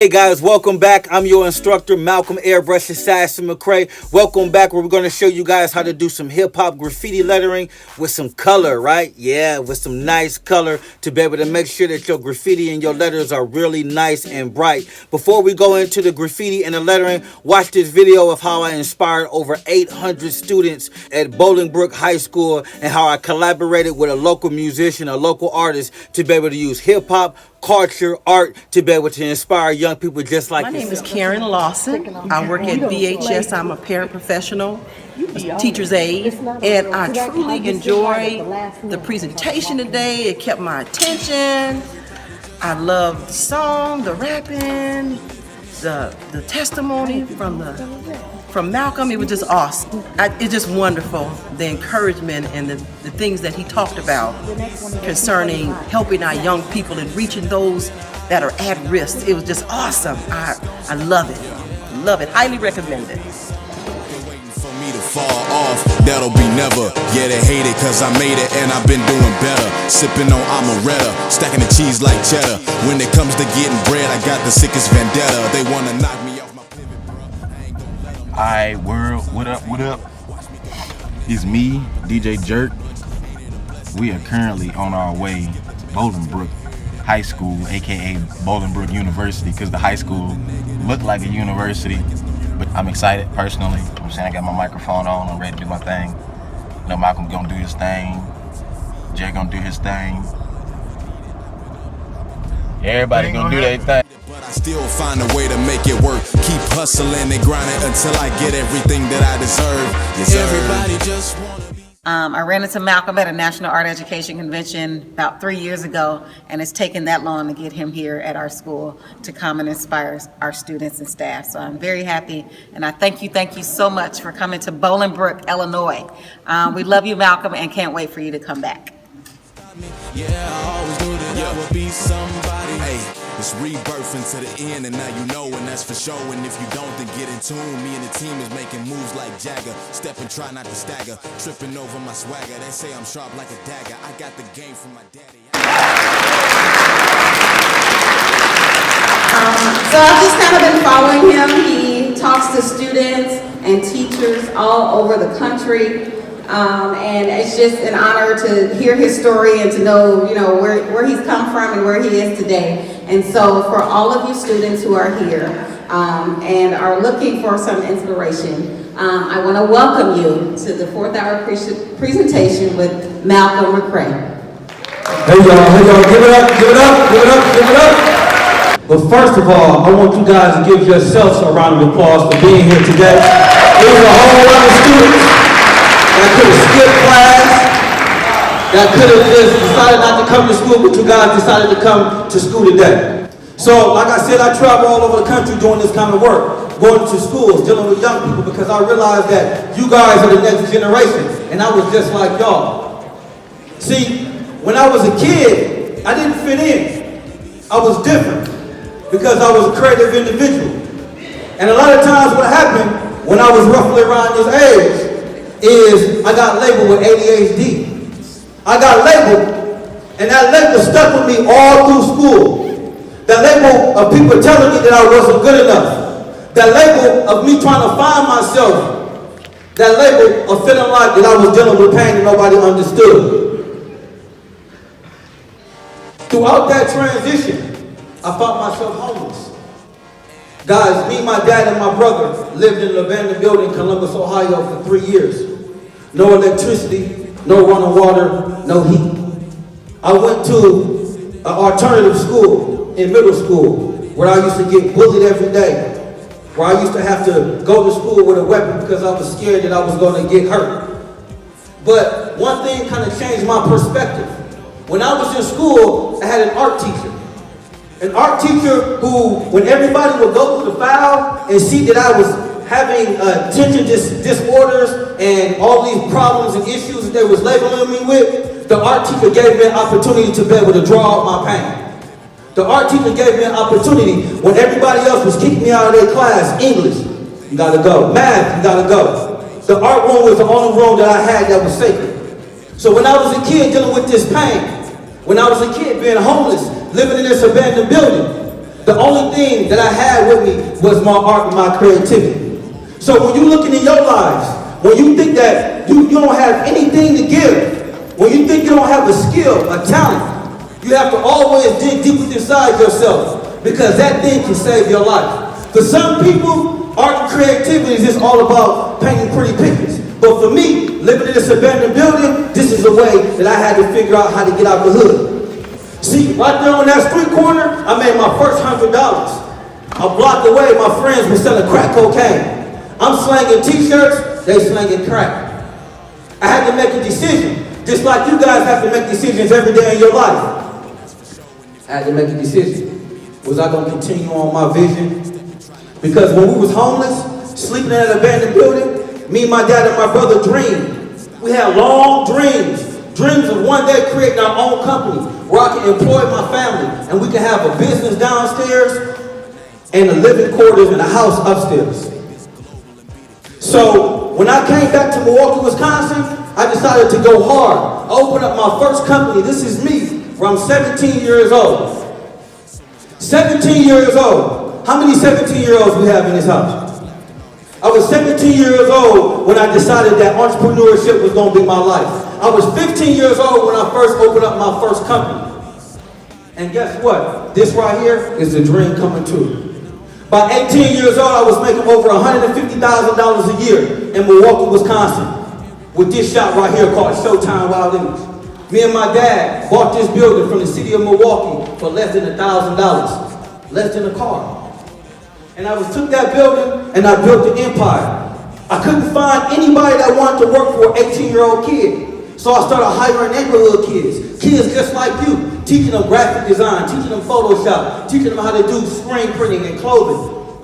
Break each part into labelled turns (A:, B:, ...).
A: Hey guys, welcome back. I'm your instructor, Malcolm Airbrush Assassin McCray. Welcome back where we're going to show you guys how to do some hip-hop graffiti lettering with some color, right? Yeah, with some nice color to be able to make sure that your graffiti and your letters are really nice and bright. Before we go into the graffiti and the lettering, watch this video of how I inspired over 800 students at Bolingbrook High School and how I collaborated with a local musician, a local artist to be able to use hip-hop, culture, art to be able to inspire young people just like
B: My name
A: yourself.
B: is Karen Lawson. I work at VHS. I'm a paraprofessional, a teacher's aide, and I truly enjoyed the presentation today. It kept my attention. I loved the song, the rapping, the testimony from Malcolm. It was just awesome. It's just wonderful, the encouragement and the things that he talked about concerning helping our young people and reaching those that are at risk. It was just awesome. I love it. Love it. Highly recommend it.
C: For me to fall off, that'll be never. Yeah, they hate it cause I made it and I've been doing better. Sipping on amaretto, stacking the cheese like cheddar. When it comes to getting bread, I got the sickest vendetta. They wanna knock me off my pivot, bro. I ain't gonna let 'em.
D: Alright, world, what up, what up? It's me, DJ Jerk. We are currently on our way to Bolingbrook High School, aka Bolingbrook University, because the high school looked like a university. But I'm excited personally. I'm saying I got my microphone on, I'm ready to do my thing. You know, Malcolm gonna do his thing, Jay gonna do his thing. Everybody gonna do their thing.
C: But I still find a way to make it work. Keep hustling and grinding until I get everything that I deserve. Yes, everybody just wanna be.
E: I ran into Malcolm at a National Art Education Convention about 3 years ago, and it's taken that long to get him here at our school to come and inspire our students and staff. So I'm very happy, and I thank you so much for coming to Bolingbrook, Illinois. We love you, Malcolm, and can't wait for you to come back.
C: Yeah, I always knew that I would be somebody. Hey, it's rebirth into the end, and now you know, and that's for sure. And if you don't, then get in tune. Me and the team is making moves like Jagger. Step and try not to stagger. Tripping over my swagger. They say I'm sharp like a dagger. I got the game from my daddy.
F: So I've just kind of been following him. He talks to students and teachers all over the country. And it's just an honor to hear his story and to know, where he's come from and where he is today. And so for all of you students who are here and are looking for some inspiration, I want to welcome you to the 4th hour presentation with Malcolm McCray.
G: Hey y'all, give it up, give it up, give it up, give it up. But first of all, I want you guys to give yourselves a round of applause for being here today. There's a whole lot of students that could have skipped class, that could have just decided not to come to school, but you guys decided to come to school today. So, like I said, I travel all over the country doing this kind of work, going to schools, dealing with young people, because I realized that you guys are the next generation, and I was just like y'all. See, when I was a kid, I didn't fit in. I was different, because I was a creative individual. And a lot of times what happened when I was roughly around this age, is I got labeled with ADHD. I got labeled, and that label stuck with me all through school. That label of people telling me that I wasn't good enough. That label of me trying to find myself. That label of feeling like that I was dealing with pain and nobody understood. Throughout that transition, I found myself homeless. Guys, me, my dad, and my brother lived in an abandoned building in Columbus, Ohio for 3 years. No electricity, no running water, no heat. I went to an alternative school in middle school where I used to get bullied every day. Where I used to have to go to school with a weapon because I was scared that I was going to get hurt. But one thing kind of changed my perspective. When I was in school, I had an art teacher. An art teacher who, when everybody would go through the file and see that I was having attention disorders and all these problems and issues that they was labeling me with, the art teacher gave me an opportunity to be able to draw out my pain. The art teacher gave me an opportunity when everybody else was kicking me out of their class. English, you gotta go. Math, you gotta go. The art room was the only room that I had that was sacred. So when I was a kid dealing with this pain, when I was a kid being homeless, living in this abandoned building, The only thing that I had with me was my art and my creativity. So when you're looking in your lives, when you think that you don't have anything to give, when you think you don't have a skill, a talent, you have to always dig deep inside yourself, because that thing can save your life. For some people, art and creativity is just all about painting pretty pictures. But for me, living in this abandoned building, this is a way that I had to figure out how to get out the hood. See, right there on that street corner, I made my first $100. A block away, my friends were selling crack cocaine. I'm slanging t-shirts, they slanging crack. I had to make a decision, just like you guys have to make decisions every day in your life. I had to make a decision. Was I going to continue on my vision? Because when we was homeless, sleeping in an abandoned building, me, my dad, and my brother dreamed. We had long dreams. Dreams of one day creating our own company where I can employ my family and we can have a business downstairs and a living quarters and a house upstairs. So when I came back to Milwaukee, Wisconsin, I decided to go hard. I opened up my first company. This is me, where I'm 17 years old. 17 years old. How many 17-year-olds we have in this house? I was 17 years old when I decided that entrepreneurship was going to be my life. I was 15 years old when I first opened up my first company. And guess what? This right here is the dream coming true. By 18 years old, I was making over $150,000 a year in Milwaukee, Wisconsin, with this shop right here called Showtime Wild Image. Me and my dad bought this building from the city of Milwaukee for less than $1,000, less than a car. And I took that building and I built the empire. I couldn't find anybody that wanted to work for an 18-year-old kid. So I started hiring neighborhood kids just like you, teaching them graphic design, teaching them Photoshop, teaching them how to do screen printing and clothing.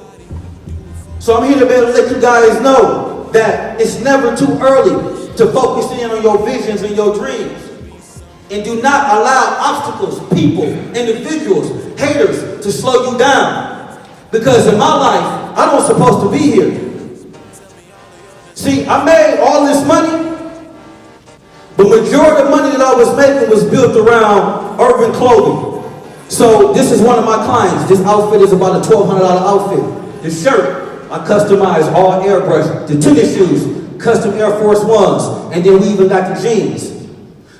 G: So I'm here to be able to let you guys know that it's never too early to focus in on your visions and your dreams. And do not allow obstacles, people, individuals, haters to slow you down. Because in my life, I don't supposed to be here. See, I made all this money. The majority of the money that I was making was built around urban clothing. So this is one of my clients. This outfit is about a $1,200 outfit. The shirt, I customized all airbrush. The tennis shoes, custom Air Force Ones. And then we even got the jeans.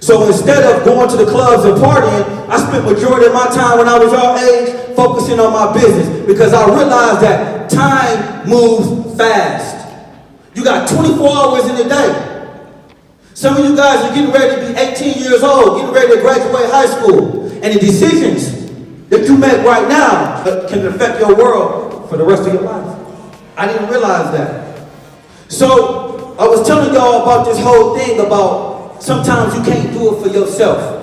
G: So instead of going to the clubs and partying, I spent majority of my time when I was your age focusing on my business, because I realized that time moves fast. You got 24 hours in a day. Some of you guys are getting ready to be 18 years old, getting ready to graduate high school. And the decisions that you make right now can affect your world for the rest of your life. I didn't realize that. So I was telling y'all about this whole thing about sometimes you can't do it for yourself.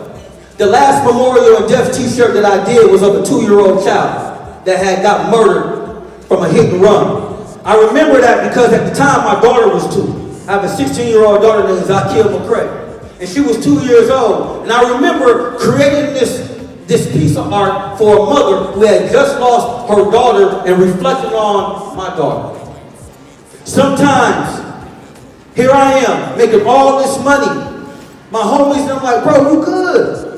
G: The last memorial and death t-shirt that I did was of a 2-year-old child that had got murdered from a hit and run. I remember that because at the time my daughter was 2. I have a 16-year-old daughter named Zakia McCray, and she was 2 years old. And I remember creating this piece of art for a mother who had just lost her daughter and reflecting on my daughter. Sometimes, here I am, making all this money. My homies, and I'm like, bro, you good.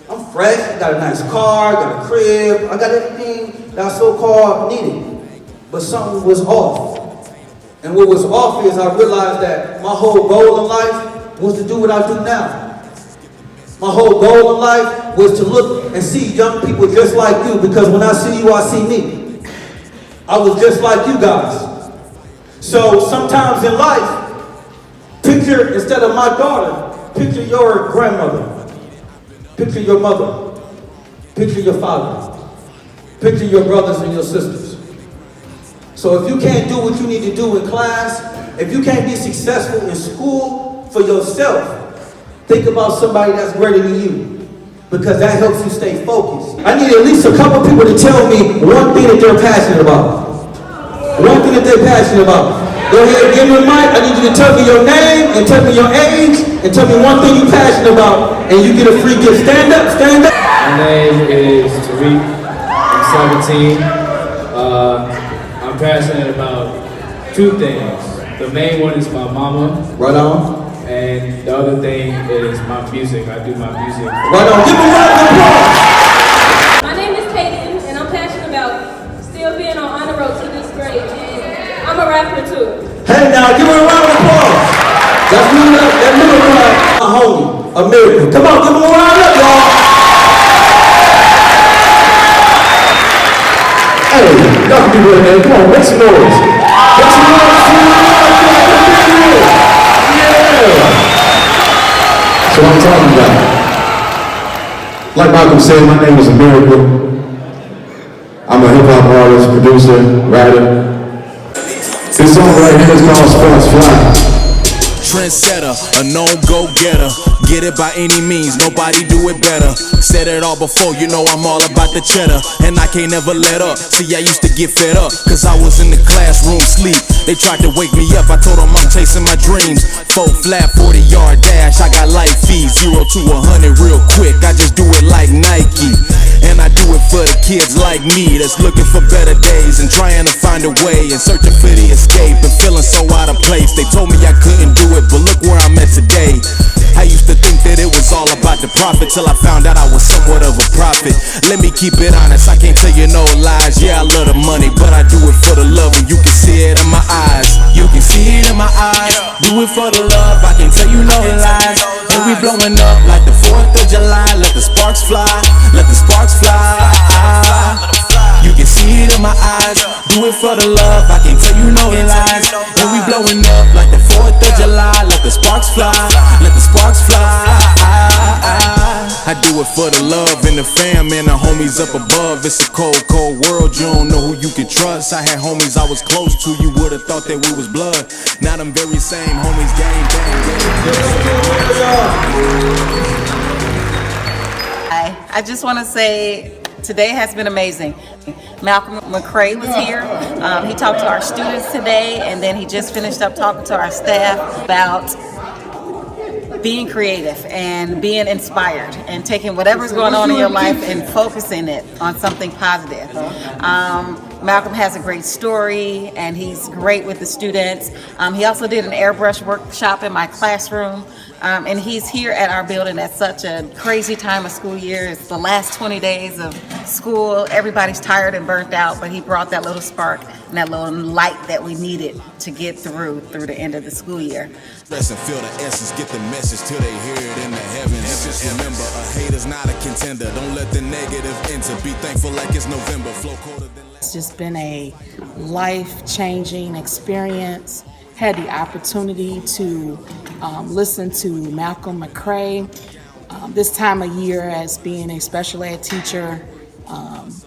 G: I'm fresh, I got a nice car, got a crib, I got everything that I so-called needed. But something was off. And what was off is I realized that my whole goal in life was to do what I do now. My whole goal in life was to look and see young people just like you, because when I see you, I see me. I was just like you guys. So sometimes in life, picture, instead of my daughter, picture your grandmother, picture your mother, picture your father, picture your brothers and your sisters. So if you can't do what you need to do in class, if you can't be successful in school for yourself, think about somebody that's greater than you, because that helps you stay focused. I need at least a couple people to tell me one thing that they're passionate about. One thing that they're passionate about. Go ahead, give me the mic. I need you to tell me your name and tell me your age and tell me one thing you're passionate about, and you get a free gift. Stand up, stand up.
H: My name is Tariq. I'm 17. I'm passionate about 2 things. The main one is my mama.
G: Right on.
H: And the other thing is my music. I do my music.
G: Right on. Give me a round of applause.
I: My name is Caitlin, and I'm passionate about
G: My homie, a miracle. Come on, give him a round up, y'all. Hey, y'all can do it, man. Come on, make some noise. Make some noise. Yeah. That's what I'm talking about. Like Malcolm said, my name is a miracle. I'm a hip hop artist, producer, writer. This song right here is called Sparks Fly.
C: Trendsetter, a known go-getter. Get it by any means, nobody do it better. Said it all before, you know I'm all about the cheddar. And I can't never let up. See, I used to get fed up, cause I was in the classroom sleep. They tried to wake me up, I told them I'm chasing my dreams. 4 flat, 40-yard dash, I got life fees. 0 to 100 real quick, I just do it like Nike. And I do it for the kids like me that's looking for better days and trying to find a way and searching for the escape and feeling so out of place. They told me I couldn't do it, but look where I'm at today. I used to think that it was all about the profit till I found out I was somewhat of a prophet. Let me keep it honest, I can't tell you no lies. Yeah, I love the money, but I do it for the love, and you can see it in my eyes. You can see it in my eyes. Do it for the love, I can't tell you no lies. And we blowing up like the 4th of July. Let the sparks fly, let the sparks fly. You can see it in my eyes. Do it for the love, I can't tell you no lies. And we blowing up like the 4th of July. Let the sparks fly, let the sparks fly. I do it for the love and the fam and the homies up above. It's a cold, cold world, you don't know who you can trust. I had homies I was close to, you would've thought that we was blood. Now them very same homies gang
E: I just want to say today has been amazing. Malcolm McCray was here. He talked to our students today, and then he just finished up talking to our staff about being creative and being inspired and taking whatever's going on in your life and focusing it on something positive. Malcolm has a great story and he's great with the students. He also did an airbrush workshop in my classroom. And he's here at our building at such a crazy time of school year. It's the last 20 days of school. Everybody's tired and burnt out, but he brought that little spark and that little light that we needed to get through the end of the school year.
C: Press and feel the essence, get the message till they hear it in the heavens. Just remember, a hater's not a contender. Don't let the negative enter. Be thankful like it's November. Flow colder than
I: it's just been a life-changing experience. Had the opportunity to listen to Malcolm McCray. This time of year, as being a special ed teacher,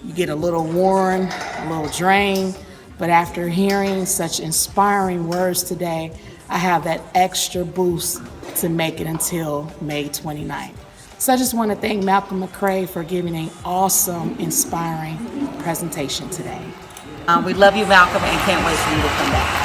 I: you get a little worn, a little drained, but after hearing such inspiring words today, I have that extra boost to make it until May 29th. So I just want to thank Malcolm McCray for giving an awesome, inspiring presentation today.
E: We love you, Malcolm, and can't wait for you to come back.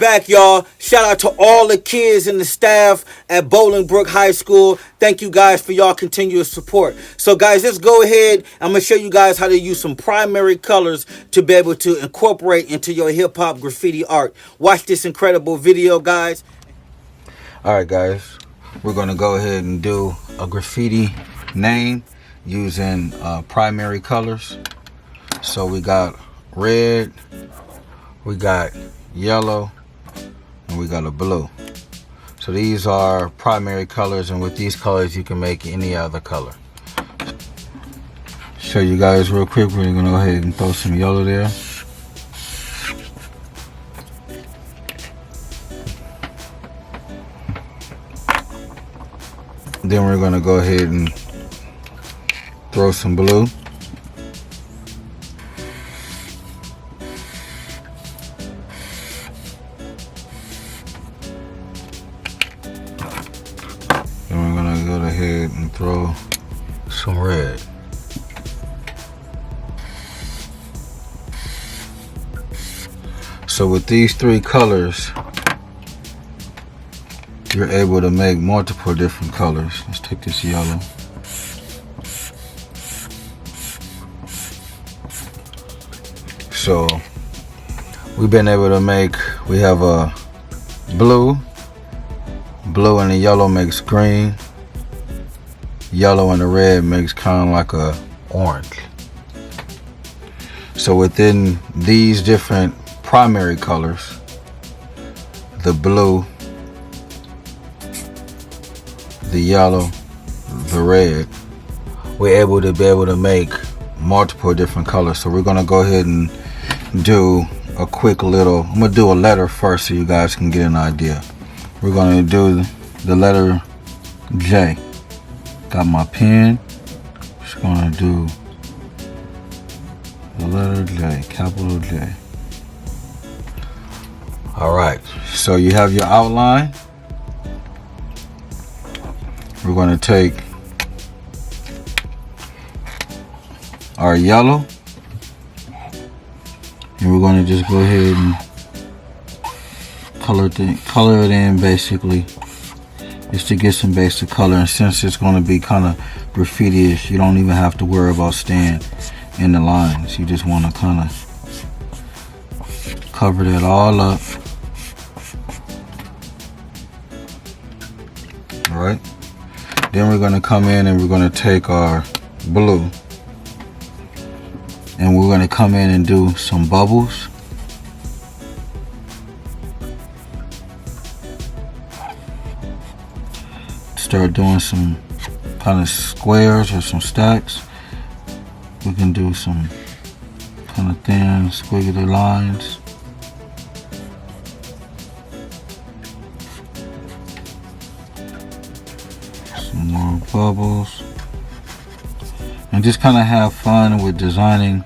A: Back, y'all. Shout out to all the kids and the staff at Bolingbrook High School. Thank you guys for y'all continuous support. So guys, let's go ahead. I'm gonna show you guys how to use some primary colors to be able to incorporate into your hip-hop graffiti art. Watch this incredible video, guys. All right, guys, we're gonna go ahead and do a graffiti name using primary colors. So we got red, we got yellow, and we got a blue. So these are primary colors, and with these colors you can make any other color. Show you guys real quick. We're gonna go ahead and throw some yellow there. Then we're gonna go ahead and throw some blue. some red. So with these three colors, you're able to make multiple different colors. Let's take this yellow. So we've been able to make, we have a blue and the yellow makes green. Yellow and the red makes kind of like a orange. So within these different primary colors, the blue, the yellow, the red, we're able to make multiple different colors. So we're gonna go ahead and do a quick little, I'm gonna do a letter first so you guys can get an idea. We're gonna do the letter J. Got my pen, just gonna do the letter J, capital J. All right, so you have your outline. We're gonna take our yellow and we're gonna just go ahead and color it in basically, just to get some basic color. And since it's gonna be kind of graffiti-ish, you don't even have to worry about staying in the lines. You just wanna kind of cover that all up. All right. Then we're gonna come in and we're gonna take our blue and we're gonna come in and do some bubbles. Start doing some kind of squares or some stacks. We can do some kind of thin squiggly lines. Some more bubbles. And just kind of have fun with designing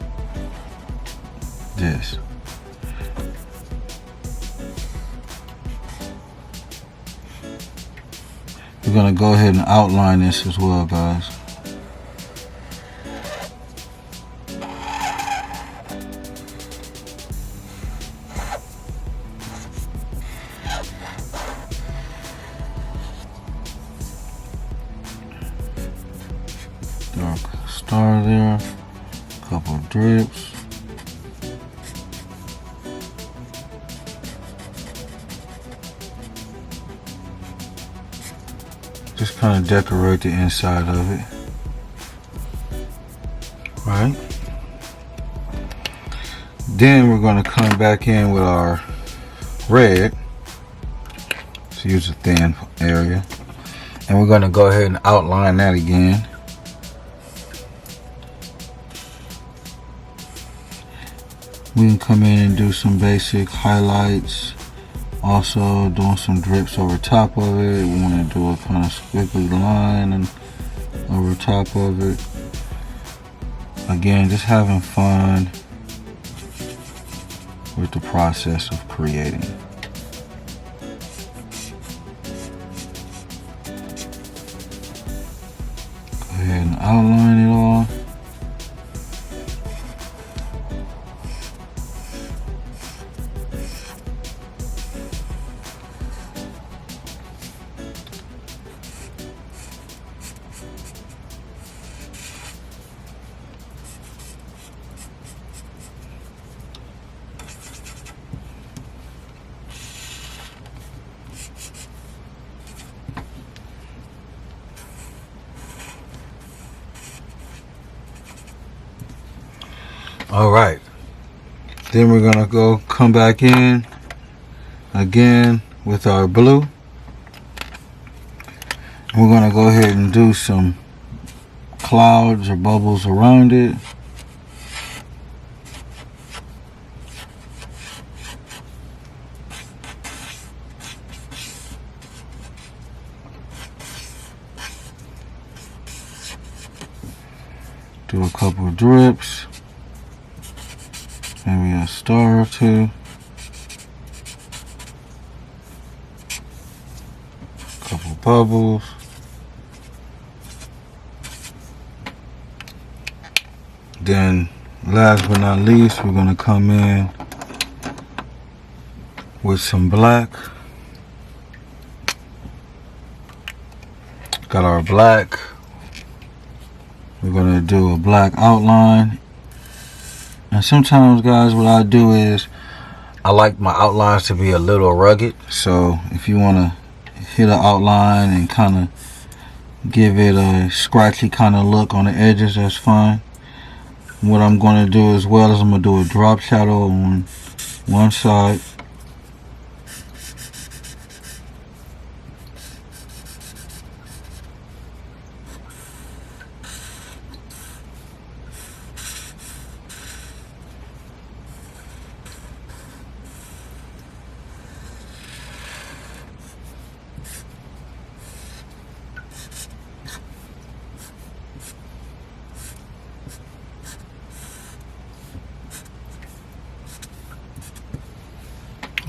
A: this. We're gonna go ahead and outline this as well, guys. Dark star there, couple of drips. Just kind of decorate the inside of it. Right. Then we're going to come back in with our red. Let's use a thin area. And we're going to go ahead and outline that again. We can come in and do some basic highlights. Also doing some drips over top of it. We want to do a kind of squiggly line and over top of it. Again, just having fun with the process of creating. Go ahead and outline it all. All right, then we're gonna come back in again with our blue. We're gonna go ahead and do some clouds or bubbles around it. Do a couple of drips. Maybe a star or two. Couple bubbles. Then last but not least, we're gonna come in with some black. Got our black. We're gonna do a black outline. And sometimes, guys, what I do is I like my outlines to be a little rugged. So if you wanna hit an outline and kind of give it a scratchy kind of look on the edges, that's fine. What I'm going to do as well is I'm going to do a drop shadow on one side.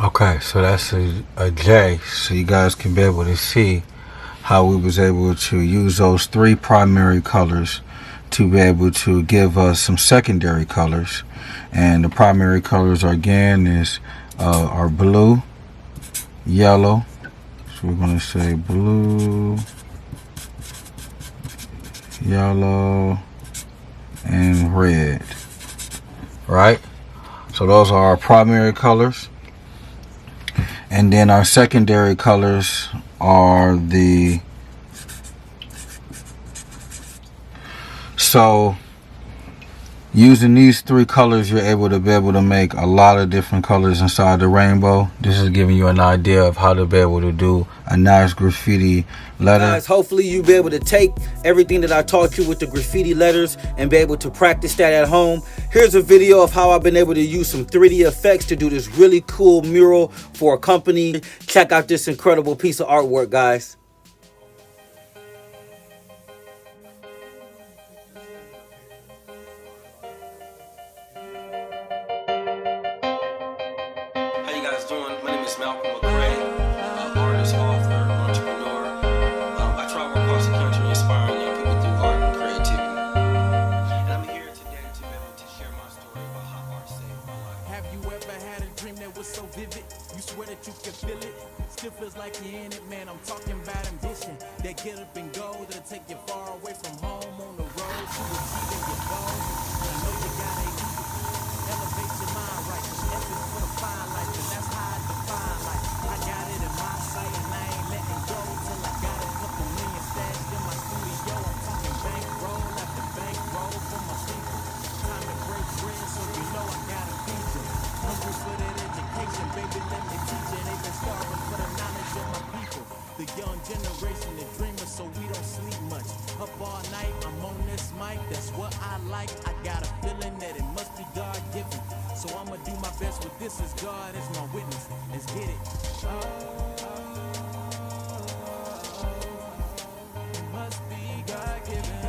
A: Okay, so that's a J, so you guys can be able to see how we was able to use those three primary colors to be able to give us some secondary colors. And the primary colors are, again, is our blue, yellow, so we're going to say blue, yellow, and red, right? So those are our primary colors. And then our secondary colors are the, so using these three colors, you're able to make a lot of different colors inside the rainbow. This is giving you an idea of how to be able to do a nice graffiti letter. Guys, hopefully you'll be able to take everything that I taught you with the graffiti letters and be able to practice that at home. Here's a video of how I've been able to use some 3D effects to do this really cool mural for a company. Check out this incredible piece of artwork, guys.
J: How you guys doing? My name is Malcolm McCray, artist, author, entrepreneur. I travel across the country inspiring young people through art and creativity. And I'm here today to be able to share my story about how art saved my life.
C: Have you ever had a dream that was so vivid? You swear that you can feel it? Still feels like you're in it, man. I'm talking about ambition. That get up and go, that'll take you far away from home on the road to achieving your goals. I know you gotta eat it. Elevate your mind right. Effort for the fine life, and that's how I define life. I got it in my sight, and I ain't letting go till I got a couple million stashed in my studio. I'm talking bankroll after bankroll for my people. Time to break bread, so you know I gotta feed you. Hungry for that education, baby, let me teach you. They've been starving for the knowledge of my people. The young generation, the dreamers, so we don't sleep much. Up all night, I'm on this mic, that's what I like. I got a feeling that it must be God-given. So I'ma do my best with this as God is my witness. Let's get it. It must be God-given.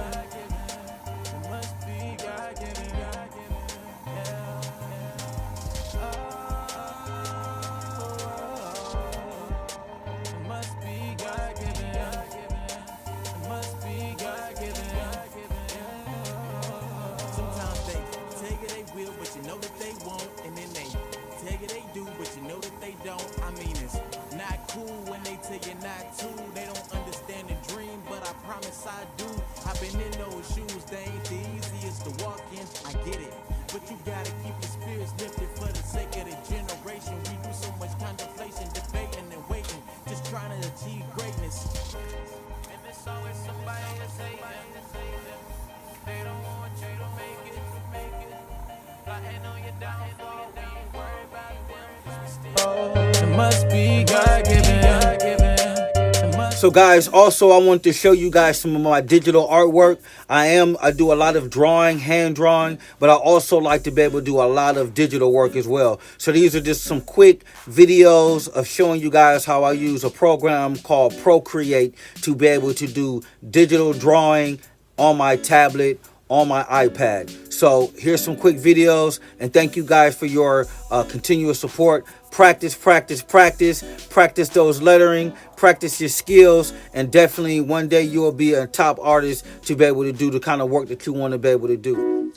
C: It must be God-given. It must be God-given. It must be God-given. Sometimes they take it, they will, but you know that they won't. And then they take it, they do, but you know that they don't. I mean, it's not cool when they tell you not to. They don't understand the dream, but I promise I do. I've been in those shoes, they ain't the easiest to walk in. I get it, but you gotta keep your spirits lifted for the sake of the generation. We do so much contemplation, debating and waiting, just trying to achieve greatness. And there's always somebody to save them. They don't want you to make it. Plotting on your downfall, don't worry about them. It must be God-given.
A: So guys, also I want to show you guys some of my digital artwork. I do a lot of drawing, hand drawing, but I also like to be able to do a lot of digital work as well. So these are just some quick videos of showing you guys how I use a program called Procreate to be able to do digital drawing on my tablet, on my iPad. So here's some quick videos, and thank you guys for your continuous support. Practice, practice, practice, practice those lettering, practice your skills, and definitely one day you will be a top artist to be able to do the kind of work that you want to be able to do.